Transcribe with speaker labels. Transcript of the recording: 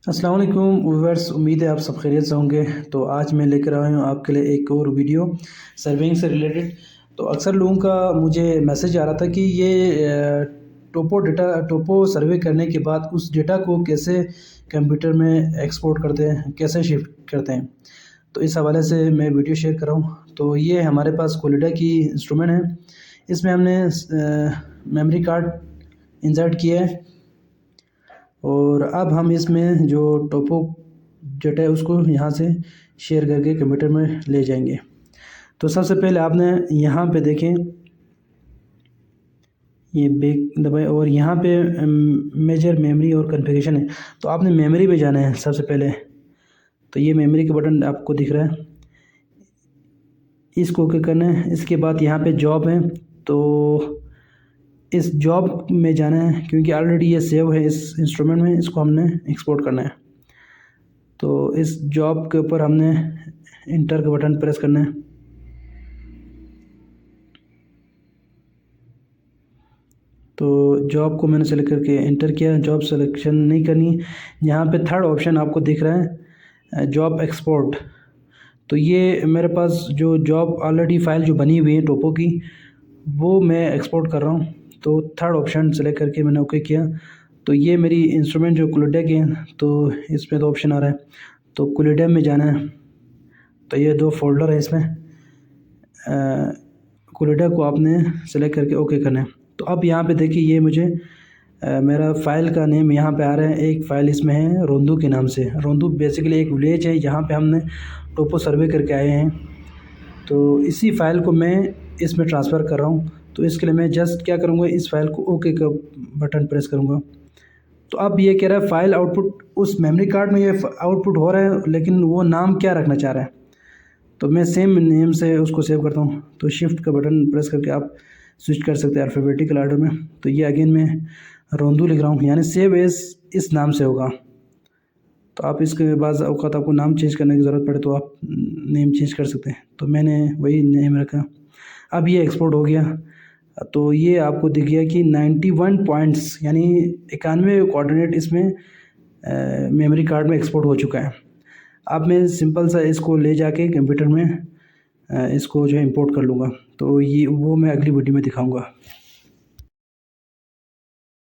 Speaker 1: अस्सलाम वालेकुम व्यूअर्स, उम्मीद है आप सब खैरियत से होंगे। तो आज मैं लेकर आया हूँ आपके लिए एक और वीडियो सर्विंग से रिलेटेड। तो अक्सर लोगों का मुझे मैसेज आ रहा था कि ये टोपो सर्वे करने के बाद उस डेटा को कैसे कंप्यूटर में एक्सपोर्ट करते हैं, कैसे शिफ्ट करते हैं। तो इस हवाले से मैं वीडियो शेयर कर रहा हूँ। तो ये हमारे पास कोलिडा की इंस्ट्रूमेंट है। इसमें हमने मेमोरी कार्ड इंसर्ट किया है और अब हम इसमें जो टोपो डेटा है उसको यहाँ से शेयर करके कंप्यूटर में ले जाएंगे। तो सबसे पहले आपने यहाँ पे देखें, ये बैक दबाएं और यहाँ पे मेजर मेमोरी और कॉन्फ़िगरेशन है। तो आपने मेमोरी में जाना है सबसे पहले। तो ये मेमोरी का बटन आपको दिख रहा है, इसको क्लिक करना है। इसके बाद यहाँ पे जॉब है, तो इस जॉब में जाना है क्योंकि ऑलरेडी ये सेव है इस इंस्ट्रूमेंट में, इसको हमने एक्सपोर्ट करना है। तो इस जॉब के ऊपर हमने इंटर का बटन प्रेस करना है। तो जॉब को मैंने सेलेक्ट करके इंटर किया। जॉब सिलेक्शन नहीं करनी, यहाँ पे थर्ड ऑप्शन आपको दिख रहा है जॉब एक्सपोर्ट। तो ये मेरे पास जो जॉब ऑलरेडी फ़ाइल जो बनी हुई है टोपो की, वो मैं एक्सपोर्ट कर रहा हूँ। तो थर्ड ऑप्शन सेलेक्ट करके मैंने ओके किया। तो ये मेरी इंस्ट्रूमेंट जो कोलिडा की है, तो इसमें तो ऑप्शन आ रहा है, तो कोलिडा में जाना है। तो ये दो फोल्डर है इसमें, कोलिडा को आपने सेलेक्ट करके ओके करना है। तो अब यहाँ पे देखिए, ये मुझे मेरा फ़ाइल का नेम यहाँ पे आ रहा है। एक फ़ाइल इसमें है रोंदू के नाम से। रोंदू बेसिकली एक विलेज है जहाँ पे हमने टोपो सर्वे करके आए हैं। तो इसी फ़ाइल को मैं इसमें ट्रांसफ़र कर रहा हूँ। तो इसके लिए मैं जस्ट क्या करूँगा, इस फ़ाइल को ओके का बटन प्रेस करूँगा। तो अब ये कह रहा है फ़ाइल आउटपुट, उस मेमोरी कार्ड में ये आउटपुट हो रहा है, लेकिन वो नाम क्या रखना चाह रहा है। तो मैं सेम नेम से उसको सेव करता हूँ। तो शिफ्ट का बटन प्रेस करके आप स्विच कर सकते हैं अल्फ़ाबेटिकल ऑर्डर में। तो ये अगेन मैं रोंदू लिख रहा हूँ, यानी सेव एज़ इस नाम से होगा। तो आप इसके बाद औकात आपको नाम चेंज करने की ज़रूरत पड़े तो आप नेम चेंज कर सकते हैं। तो मैंने वही नेम रखा। अब ये एक्सपोर्ट हो गया। तो ये आपको दिख गया कि 91 पॉइंट्स यानी 91 कोऑर्डिनेट इसमें मेमोरी कार्ड में एक्सपोर्ट हो चुका है। अब मैं सिंपल सा इसको ले जाके कंप्यूटर में इसको जो है इंपोर्ट कर लूँगा। तो ये वो मैं अगली वीडियो में दिखाऊँगा।